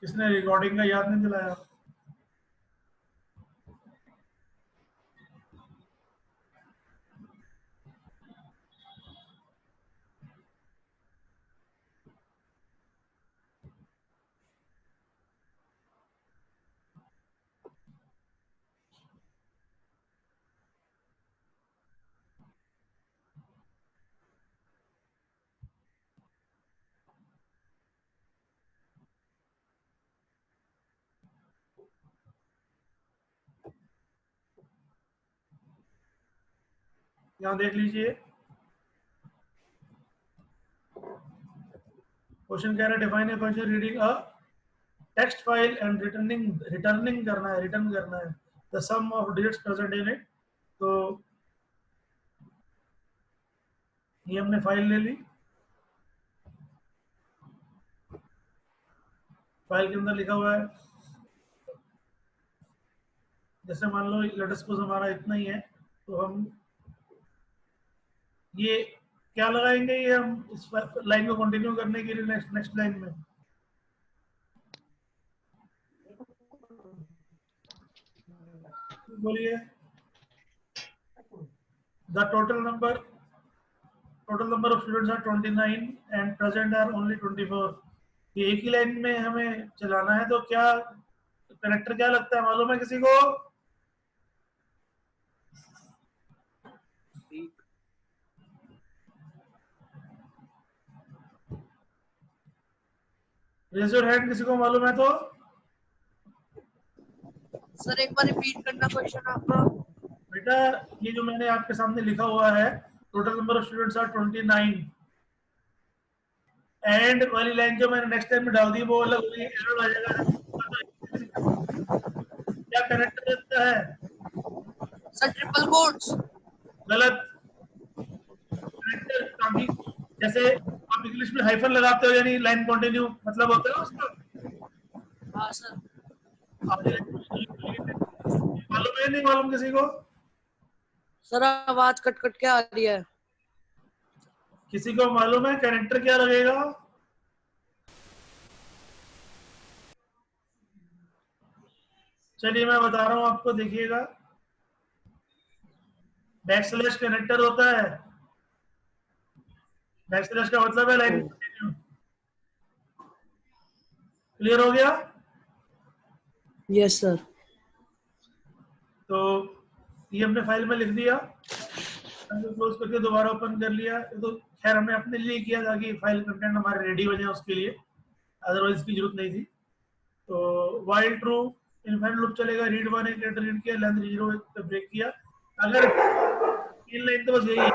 किसने रिकॉर्डिंग का याद नहीं दिलाया? यहाँ देख लीजिए, क्वेश्चन कह रहा है define a function reading a text file and returning करना है, रिटर्न करना है the sum of digits present in it. तो ये हमने फाइल ले ली, फाइल के अंदर लिखा हुआ है, जैसे मान लो लेट सपोज हमारा इतना ही है, तो हम ये क्या लगाएंगे, ये हम इस लाइन को कंटिन्यू करने के लिए नेक्स्ट लाइन में बोलिए the total number of students are 29 and present are only 24। ये एक ही लाइन में हमें चलाना है, तो क्या कनेक्टर क्या लगता है मालूम है किसी को? रेज योर हैंड किसी को मालूम है तो। सर एक बार रिपीट करना क्वेश्चन आपका। बेटा ये जो मैंने आपके सामने लिखा हुआ है, total number of students are 29 and वाली लाइन जो मैंने नेक्स्ट टाइम में डाल दी वो अलग होगी, एरर आ जाएगा। क्या कनेक्टर लगता है? Sir triple quotes. गलत। कनेक्टर काफी, जैसे आप इंग्लिश में हाइफन लगाते हो यानी लाइन कंटिन्यू मतलब होता है उसका। हाँ सर। मालूम है नहीं मालूम किसी को? सर आवाज कट कट के आ रही है। किसी को मालूम है कनेक्टर क्या लगेगा? चलिए मैं बता रहा हूं आपको, देखिएगा बैकस्लैश कनेक्टर होता है। बैकस्लैश का मतलब है लाइन कंटिन्यू। क्लियर हो गया? Yes sir. तो ये हमने फाइल में लिख दिया, क्लोज करके दोबारा ओपन कर लिया। तो खैर हमने अपने लिए किया ताकि फाइल कंटेंट हमारे रेडी हो जाए उसके लिए, अदरवाइज की जरूरत नहीं थी। तो वाइल ट्रू इनफाइनाइट लूप चलेगा, रीड वन एक रीड किया, लेंथ 0 पे ब्रेक किया। अगर इन लाइन तो बस यही है,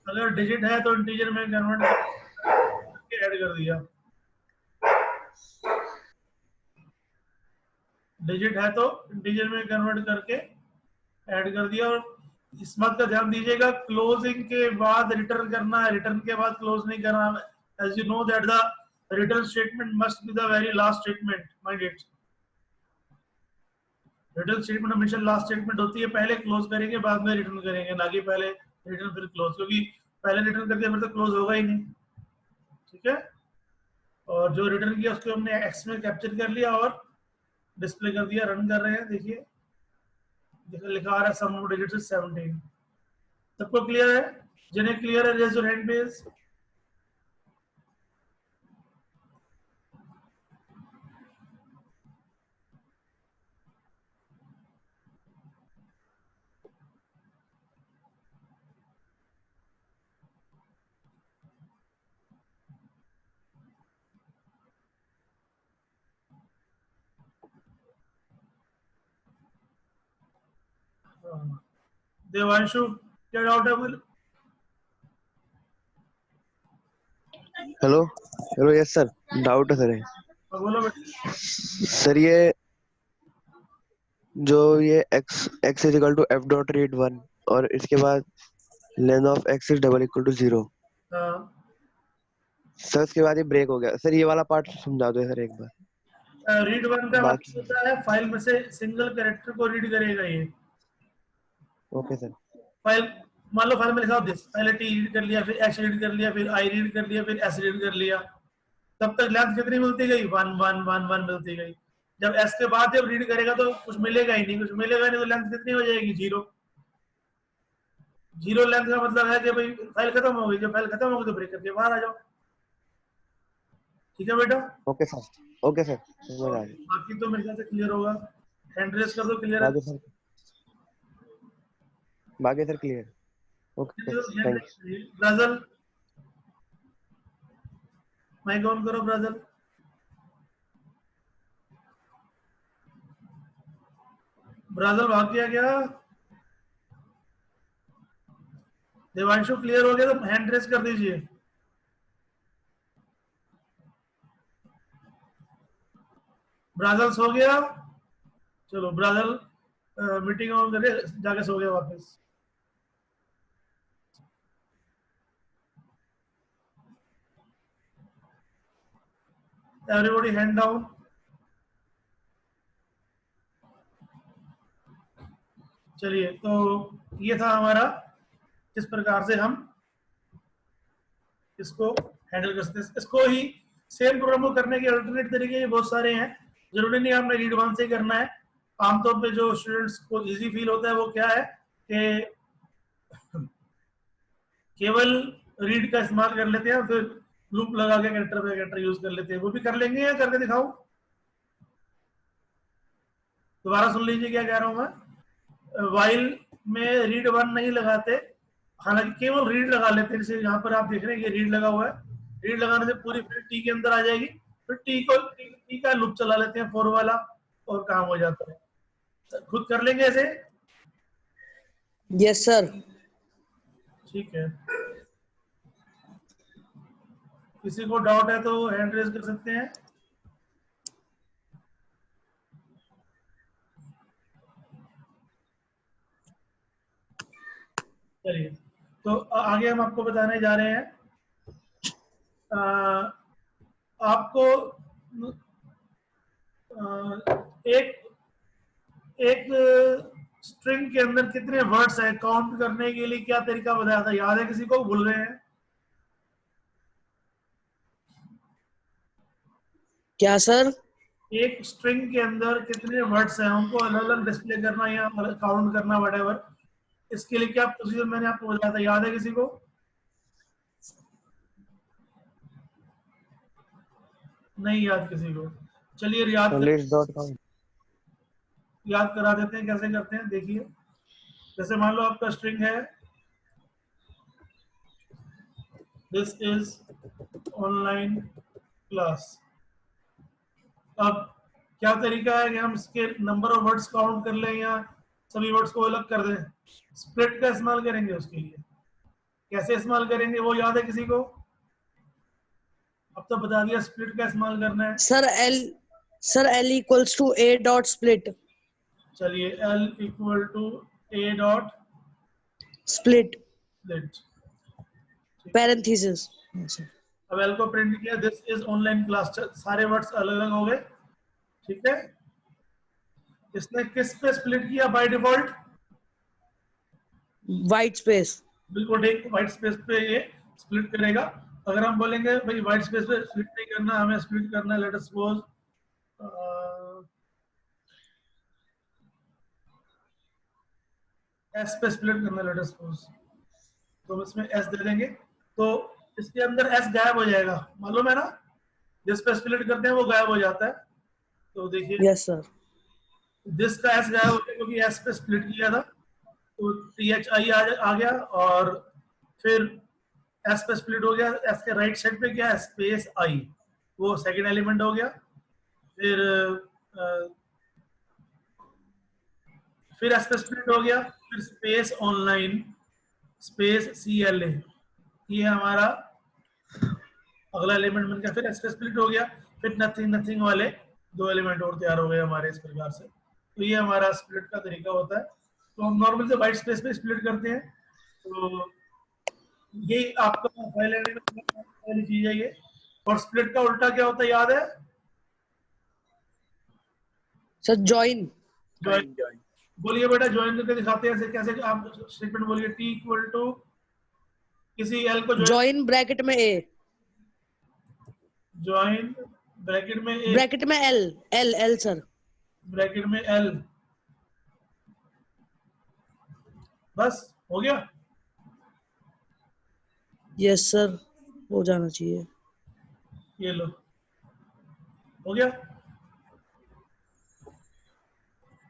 अगर डिजिट है तो इंटीजर में कन्वर्ट करके ऐड कर दिया, डिजिट है तो इंटीजर में कन्वर्ट करके ऐड कर दिया। और इस बात का ध्यान दीजिएगा, क्लोजिंग के बाद रिटर्न करना है, रिटर्न के बाद क्लोज नहीं करना। As you know that the return statement must be the very last statement, mind it. Return statement हमेशा लास्ट स्टेटमेंट होती है, पहले क्लोज करेंगे बाद में रिटर्न करेंगे, ना कि पहले रिटर्न फिर क्लोज, क्योंकि पहले रिटर्न कर दिया फिर तो क्लोज होगा ही नहीं। ठीक है, और जो रिटर्न किया उसको हमने एक्स में कैप्चर कर लिया और डिस्प्ले कर दिया। रन कर रहे हैं, देखिए लिखा आ रहा है सम ऑफ डिजिट्स इज 17। सबको क्लियर है? जिन्हें क्लियर है raise your hand please. Devanshu क्या डाउट है? बोल। Hello hello yes sir, doubt है सर। बोलो बेटा। सर ये जो ये x is equal to F dot read 1 और इसके बाद length of x is double equal to 0, sir उसके बाद ये ब्रेक हो गया। सर ये वाला पार्ट समझा दो सर एक बार। रीड वन का बाकी मतलब होता है फाइल में से सिंगल कैरेक्टर को रीड करेगा ये। Okay sir. फाइल मान लो फाइल में लिखा हो दिस, पहले टी रीड कर लिया, फिर एच रीड कर लिया, फिर आई रीड कर लिया, फिर एस रीड कर लिया। तब तक लेंथ कितनी मिलती गई, 1 1 1 1 मिलती गई। जब एस के बाद जब रीड करेगा तो कुछ मिलेगा ही नहीं, कुछ मिलेगा नहीं तो लेंथ कितनी हो जाएगी, 0। 0 लेंथ का मतलब है कि भाई फाइल खत्म हो गई, जब फाइल खत्म हो गई तो ब्रेक करके बाहर आ जाओ। ठीक है बेटा? ओके सर, ओके सर, समझ आ गया। बाकी तो मेरे ख्याल से क्लियर होगा। हैंड रेस कर दो, क्लियर है? बाकी सर, बाकी sir clear. Okay, thank you. Brajal, mike on करो ब्राजल। ब्राजल भाग गया क्या? देवांशु क्लियर हो गया तो हैंड रेस कर दीजिए। ब्राजल सो गया? चलो ब्राजल मीटिंग ऑन करके जाके सो गया वापस। Everybody hand down. चलिए, तो ये था हमारा किस प्रकार से हम इसको हैंडल कर सकते हैं। इसको ही सेम प्रोग्राम को करने के अल्टरनेट तरीके ये बहुत सारे हैं, जरूरी नहीं आपने रीड वन से ही करना है। आमतौर पे जो स्टूडेंट्स को इजी फील होता है वो क्या है कि केवल रीड का इस्तेमाल कर लेते हैं, फिर लूप लगा के कैरेक्टर पे कैरेक्टर यूज कर लेते हैं। वो भी कर लेंगे या करके दिखाऊं? दोबारा सुन लीजिए क्या कह रहा हूं मैं। वाइल में रीड वन नहीं लगाते, हालांकि केवल रीड लगा लेते हैं। जैसे यहाँ पर आप देख रहे हैं कि रीड लगा हुआ है, रीड लगाने से पूरी फिर टी के अंदर आ जाएगी, फिर टी का लूप चला लेते हैं 4 वाला और काम हो जाता है। खुद कर लेंगे ऐसे? Yes sir. ठीक है, किसी को डाउट है तो हैंड रेज कर सकते हैं। चलिए, तो आगे हम आपको बताने जा रहे हैं। आपको एक एक स्ट्रिंग के अंदर कितने वर्ड्स हैं काउंट करने के लिए क्या तरीका बताया था, याद है किसी को? भूल रहे हैं? क्या सर? एक स्ट्रिंग के अंदर कितने वर्ड्स हैं उनको अलग अलग डिस्प्ले करना या काउंट करना, व्हाटएवर, इसके लिए क्या प्रोसीजर मैंने आपको बताया था, याद है किसी को? नहीं याद किसी को? चलिए याद करा देते हैं कैसे करते हैं। देखिए, जैसे मान लो आपका स्ट्रिंग है दिस इज ऑनलाइन क्लास। अब क्या तरीका है कि हम इसके नंबर ऑफ वर्ड्स काउंट कर लें या सभी वर्ड्स को अलग कर दें? स्प्लिट का इस्तेमाल करेंगे उसके लिए। कैसे इस्तेमाल करेंगे वो याद है किसी को? अब तो बता दिया स्प्लिट का इस्तेमाल करना है। Sir L equals to A dot split. चलिए, L equal to A dot split split, parenthesis. अब L को प्रिंट किया, दिस इज ऑनलाइन क्लास, सारे वर्ड्स अलग अलग हो गए। ठीक है, इसने किस पे स्प्लिट किया बाय डिफॉल्ट? White space. बिल्कुल ठीक, व्हाइट स्पेस पे ये स्प्लिट करेगा। अगर हम बोलेंगे भाई व्हाइट स्पेस पे स्प्लिट नहीं करना, हमें स्प्लिट करना है, लेट अस सपोज एस पे स्प्लिट करना है, लेट अस सपोज, तो हम इसमें एस दे देंगे तो इसके अंदर एस गायब हो जाएगा, मालूम है ना? जिस पे स्प्लिट करते हैं वो गायब हो जाता है। तो देखिए, यस सर। दिस का एस गायब हो गया क्योंकि एस पे स्प्लिट किया था, तो THI आ गया, और फिर एस पे स्प्लिट हो गया। एस के राइट साइड पे क्या है, स्पेस आई, वो सेकंड एलिमेंट हो गया। फिर एस पे स्प्लिट हो गया, फिर स्पेस ऑनलाइन स्पेस CLA, ये हमारा अगला एलिमेंट बन गया। फिर एस पे स्प्लिट हो गया, फिर नथिंग नथिंग वाले 2 एलिमेंट और तैयार हो गए हमारे इस प्रकार से। तो ये हमारा स्प्लिट का तरीका होता है। तो हम नॉर्मल से वाइट स्पेस पे स्प्लिट करते हैं। तो ये आपका फाइल वाली चीज है ये। और स्प्लिट का उल्टा क्या होता है, याद है? Sir join. ज्वाइन। बोलिए बेटा, ज्वाइन करके दिखाते हैं कैसे। आप स्टेटमेंट बोलिए, T इक्वल टू किसी L को जॉइन ब्रैकेट में A। ज्वाइन ब्रैकेट में ए, ब्रैकेट में L L L sir. Bracket में एल, बस हो गया। यस सर, हो जाना चाहिए। ये लो, हो गया।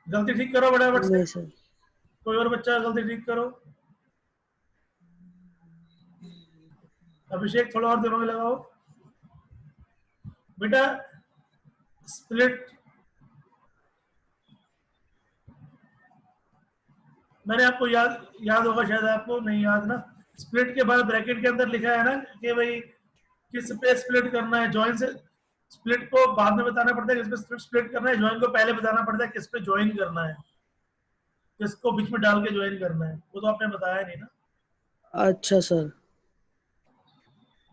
गलती ठीक करो फटाफट से, नहीं सर। कोई और बच्चा गलती ठीक करो। अभिषेक थोड़ा और दिमाग लगाओ बेटा। स्प्लिट, मैंने आपको याद होगा शायद, आपको नहीं याद ना। स्प्लिट के बाद ब्रैकेट के अंदर लिखा है ना कि भाई किस पे स्प्लिट करना है। ज्वाइन से स्प्लिट को बाद में बताना पड़ता है किस पे स्प्लिट करना है, ज्वाइन को पहले बताना पड़ता है किस पे ज्वाइन करना है, किसको बीच में डाल के ज्वाइन करना है। वो तो आपने बताया नहीं ना। अच्छा सर।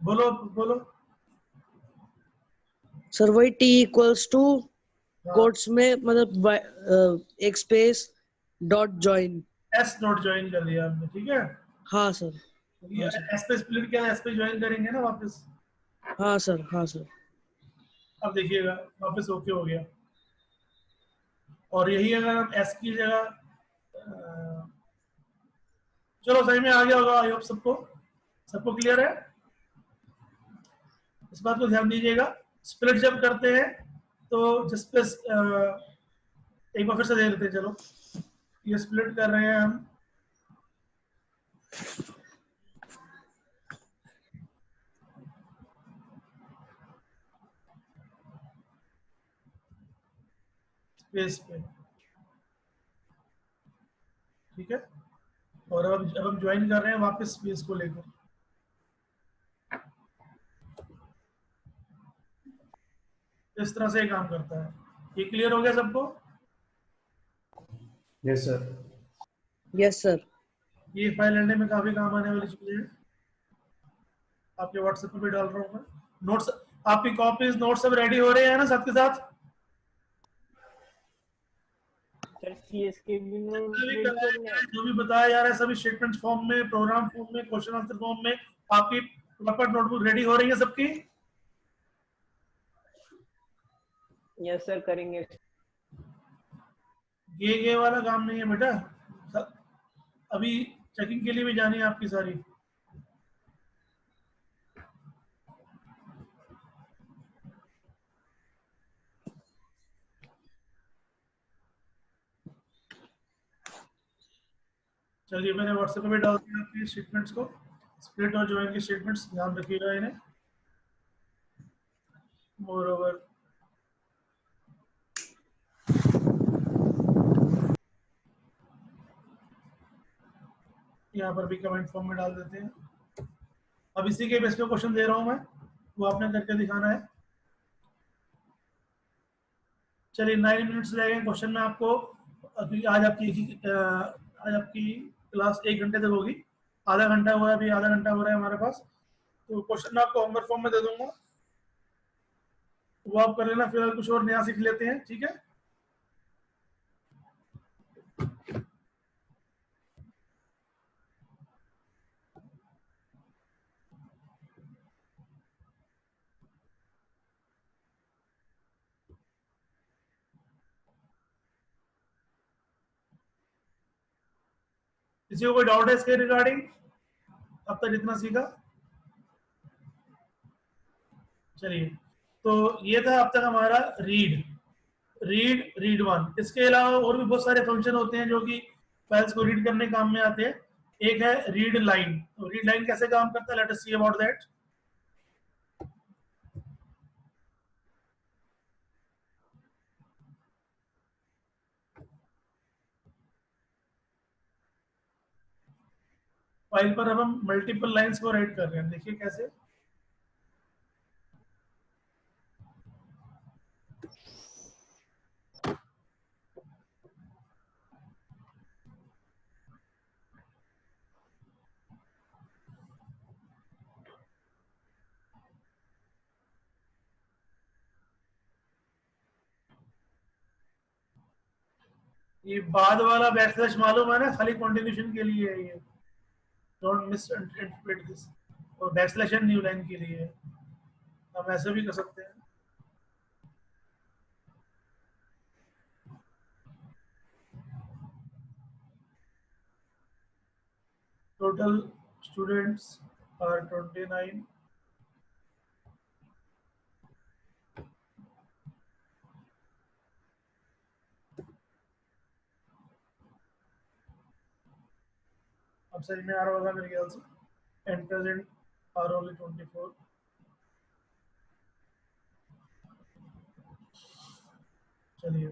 बोलो बोलो। सर वही टी इक्वल्स टू हाँ, कोट्स में मतलब एक space dot join. S note join कर दिया हमने, ठीक है। हाँ सर। ये हाँ सर। एस पे स्प्लिट किया, एस पे ज्वाइन करेंगे ना वापस। हाँ सर। हाँ सर। अब देखिएगा वापस ओके हो गया। और यही अगर हम एस की जगह चलो सही में आ गया होगा। आई होप सबको सबको क्लियर है। इस बात को ध्यान दीजिएगा, स्प्लिट जब करते हैं तो जिस पे एक बार फिर से देख लेते हैं। चलो ये स्प्लिट कर रहे हैं हम, स्पेस पे, ठीक है। और अब हम ज्वाइन कर रहे हैं वापस स्पेस को लेकर। इस तरह से ये काम करता है। ये क्लियर हो गया सबको? Yes sir. Yes sir. ये फाइल लेने में काफी काम आने वाली चीजें हैं। आपके व्हाट्सएप पे भी डाल रहा हूँ मैं नोट्स। आपकी कॉपीज नोट्स सब रेडी हो रहे हैं ना साथ के साथ? सर सीएस के भी नोट जो भी रेडी कराया करना गया है। है, जो भी बताया जा रहा है, सभी स्टेटमेंट फॉर्म में, प्रोग्राम फॉर्म में, क्वेश्चन आंसर फॉर्म में आपकी प्रॉपर नोटबुक रेडी हो रही है सबकी? यस सर करेंगे। ये वाला काम नहीं है बेटा, अभी चेकिंग के लिए भी जानी है आपकी सारी। चलिए मैंने व्हाट्सएप पे भी डाल दिया आपकी स्टेटमेंट्स को, स्प्लिट और ज्वाइन के स्टेटमेंट्स, ध्यान रखिएगा इन्हें। मोर ओवर यहाँ पर भी कमेंट फॉर्म में डाल देते हैं। अब इसी के बेस पे क्वेश्चन दे रहा हूँ मैं, वो आपने करके दिखाना है। चलिए 9 मिनट्स लगेंगे क्वेश्चन में आपको। अभी आज आपकी क्लास 1 घंटे तक होगी। आधा घंटा हुआ है, अभी आधा घंटा हो रहा है हमारे पास। तो क्वेश्चन मैं आपको होमवर्क फॉर्म में दे दूंगा, वो आप कर लेना। फिर कुछ और नया सीख लेते हैं, ठीक है। किसी को कोई डाउट है इसके रिगार्डिंग अब तक जितना सीखा? चलिए, तो ये था अब तक हमारा रीड वन। इसके अलावा और भी बहुत सारे फंक्शन होते हैं जो कि फाइल्स को रीड करने काम में आते हैं। एक है रीड लाइन। तो रीड लाइन कैसे काम करता है, let us see about that. File पर अब हम मल्टीपल लाइंस को राइट कर रहे हैं, देखिए कैसे। ये बाद वाला बैकस्लैश मालूम है ना, खाली कंटिन्यूशन के लिए है ये, डोंट मिस इंटरप्रेट दिस। और बैकस्लैश न्यू लाइन के लिए है। हम ऐसे भी कर सकते हैं। Total students are 29। अब सही में आ रहा होगा मेरे ख्याल से। And present are only 24। चलिए,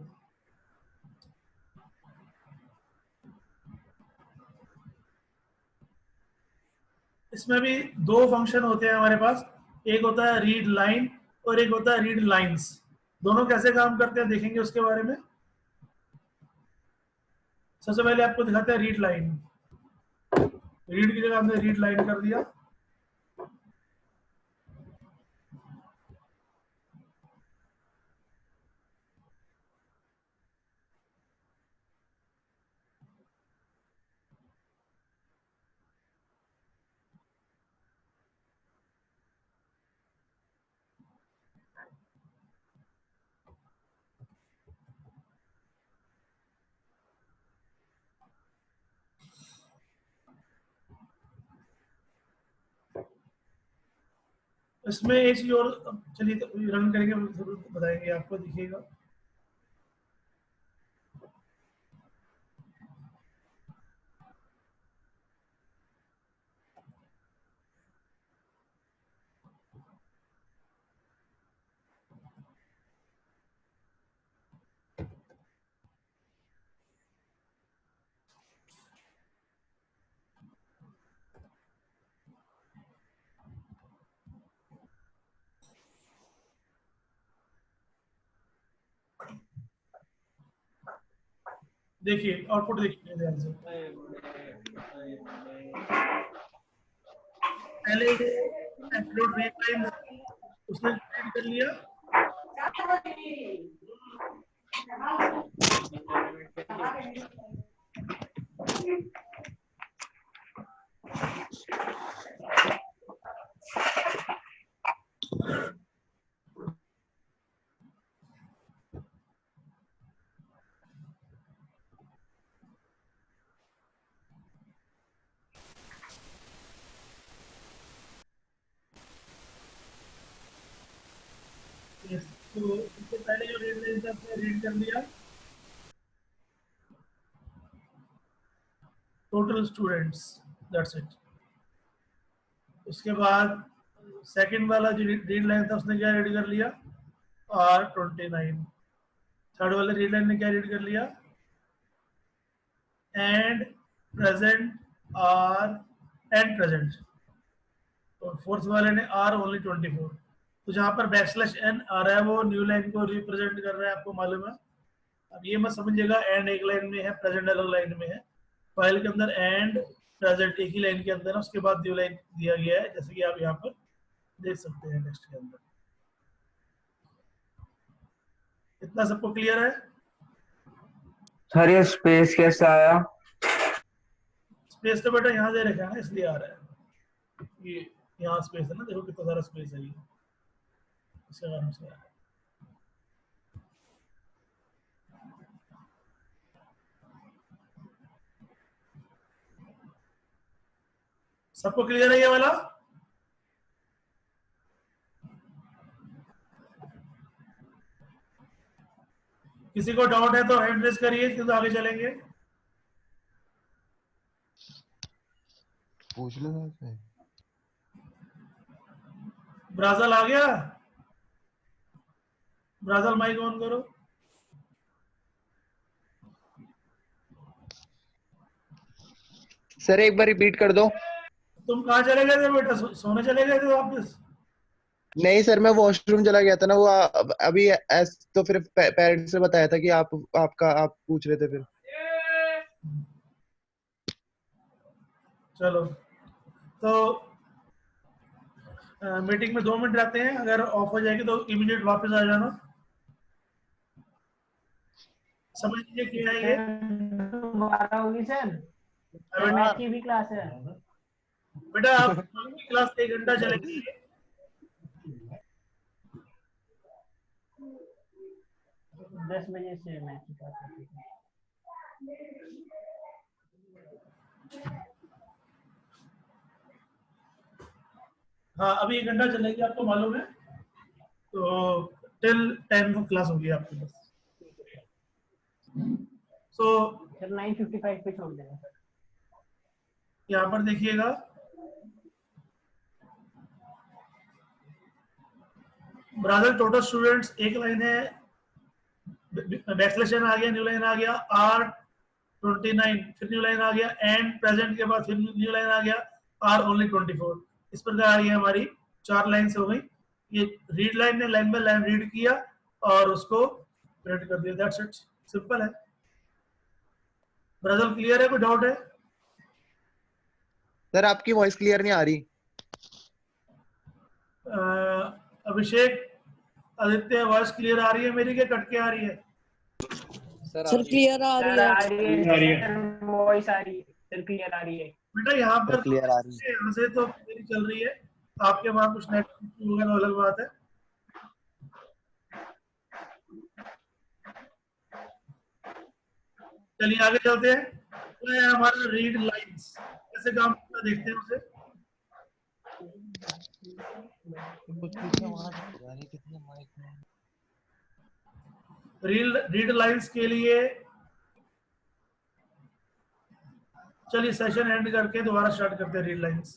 इसमें भी दो फंक्शन होते हैं हमारे पास। एक होता है रीड लाइन और एक होता है रीड लाइंस। दोनों कैसे काम करते हैं देखेंगे उसके बारे में। सबसे पहले आपको दिखाते हैं रीड लाइन। रीड की जगह हमने रीड लाइन कर दिया। इसमें एक चीज और, चलिए तो रन करेंगे, जरूर बताएंगे आपको, दिखिएगा। देखिए आउटपुट देखिए ध्यान से। पहले जो एब्सोल्यूट रीड लाइन उसने रीड कर लिया। Yes, तो इससे पहले जो रीड लाइन था उसने रीड कर लिया टोटल स्टूडेंट्स, दैट्स इट। उसके बाद सेकंड वाला जो रीड लाइन था उसने क्या रीड कर लिया, R29। थर्ड वाले रीड लाइन ने क्या रीड कर लिया, and present are and present. और फोर्थ वाले ने आर ओनली 24। तो जहां पर बैकस्लैश एन आ रहा है वो न्यू लाइन को रिप्रेजेंट कर रहा है, आपको मालूम है। अब ये मत समझिएगा एंड एक लाइन में है, प्रेजेंट अलग लाइन में है। फाइल के अंदर एंड प्रेजेंट एक ही लाइन के अंदर है, उसके बाद न्यू लाइन दिया गया है, जैसे कि आप यहाँ पर देख सकते हैं टेक्स्ट के अंदर। इतना सबको क्लियर है? सर ये स्पेस कैसे आया? स्पेस तो बेटा यहाँ दे रखा है ना, इसलिए आ रहा है। ये यहाँ स्पेस है ना, देखो कितना सारा स्पेस है ये, इसके कारण से आ रहा है। सबको क्लियर है ये वाला? किसी को डाउट है तो हैंड रेज करिए, तो आगे चलेंगे। पूछ लो सर। ब्राजल आ गया? ब्राजल माइक ऑन करो। सर एक बार रिपीट कर दो। तुम कहाँ चले गए थे बेटा, सोने चले गए थे वापस? नहीं सर, मैं वॉशरूम चला गया था ना, वो अभी तो फिर पेरेंट्स ने बताया था कि आप पूछ रहे थे फिर। चलो, तो मीटिंग में 2 मिनट रहते हैं, अगर ऑफ हो जाएगी तो इमीडिएट वापस आ जाना। समझ लीजिए क्या है ये। 12 होगी सर, मैथ की भी क्लास है। बेटा आप क्लास 1 घंटा चलेगी, 10 बजे से मैच स्टार्ट होती है। हाँ अभी 1 घंटा चलेगी, आपको मालूम है, तो टिल 10 क्लास होगी आपके पास। सो सर 9:55 पे छोड़ देना सर। यहाँ पर देखिएगा, ब्राजील टोटल स्टूडेंट्स एक लाइन है, बैकस्लैश आ गया, न्यू लाइन आ गया, R29, फिर न्यू लाइन आ गया, एंड प्रेजेंट के बाद फिर न्यू लाइन आ गया, R only 24। इस प्रकार ये हमारी 4 लाइन हो गई। ये रीड लाइन ने लाइन बाय लाइन रीड किया और उसको प्रिंट कर दिया। दैट्स इट, सिंपल है। ब्राजील क्लियर है, कोई डाउट है? सर आपकी वॉइस क्लियर नहीं आ रही। अभिषेक, आदित्य, वॉइस क्लियर आ रही है मेरी, क्या कट के आ रही है? सर क्लियर आ रही सर आ है। रही है, वॉइस आ रही है सर, क्लियर आ रही है। बेटा यहाँ पर क्लियर आ रही है। यहाँ से तो मेरी चल रही है, आपके वहां कुछ नेट होगा तो अलग बात है। चलिए आगे चलते हैं। तो ये हमारा रीड लाइंस कैसे काम करता है, देखते हैं उसे। रीड लाइंस के लिए चलिए सेशन एंड करके दोबारा स्टार्ट करते हैं रीड लाइंस।